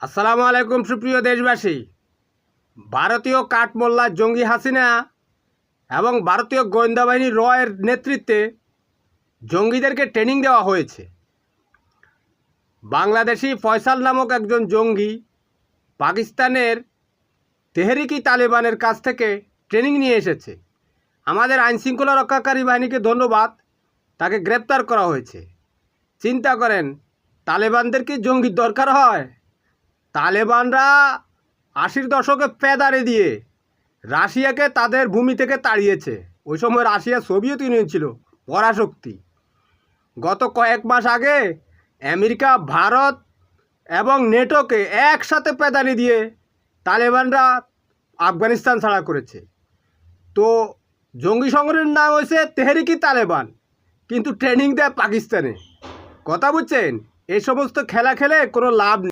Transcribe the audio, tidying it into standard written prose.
আসসালামু আলাইকুম সুপ্রিয় দেশবাসী। ভারতীয় কাঠমোল্লা জঙ্গি হাসিনা এবং ভারতীয় গোয়েন্দা বাহিনী রয়ের নেতৃত্বে জঙ্গিদেরকে ট্রেনিং দেওয়া হয়েছে। বাংলাদেশি ফয়সাল নামক একজন জঙ্গি পাকিস্তানের তেহরিকি তালেবানের কাছ থেকে ট্রেনিং নিয়ে এসেছে। আমাদের আইনশৃঙ্খলা রক্ষাকারী বাহিনীকে ধন্যবাদ, তাকে গ্রেপ্তার করা হয়েছে। চিন্তা করেন, তালেবানদের কি জঙ্গির দরকার হয়? তালেবানরা 80-র দশকে পেদারে দিয়ে রাশিয়াকে তাদের ভূমি থেকে তাড়িয়েছে। ওই সময় রাশিয়া সোভিয়েত ইউনিয়ন ছিল, পরাশক্তি। গত কয়েক মাস আগে আমেরিকা, ভারত এবং নেটোকে একসাথে পেদানি দিয়ে তালেবানরা আফগানিস্তান ছাড়া করেছে। তো জঙ্গি সংগঠনের নাম হয়েছে তেহরিকি তালেবান, কিন্তু ট্রেনিং দেয় পাকিস্তানে। কথা বুঝছেন? এই সমস্ত খেলা খেলে কোনো লাভ নেই।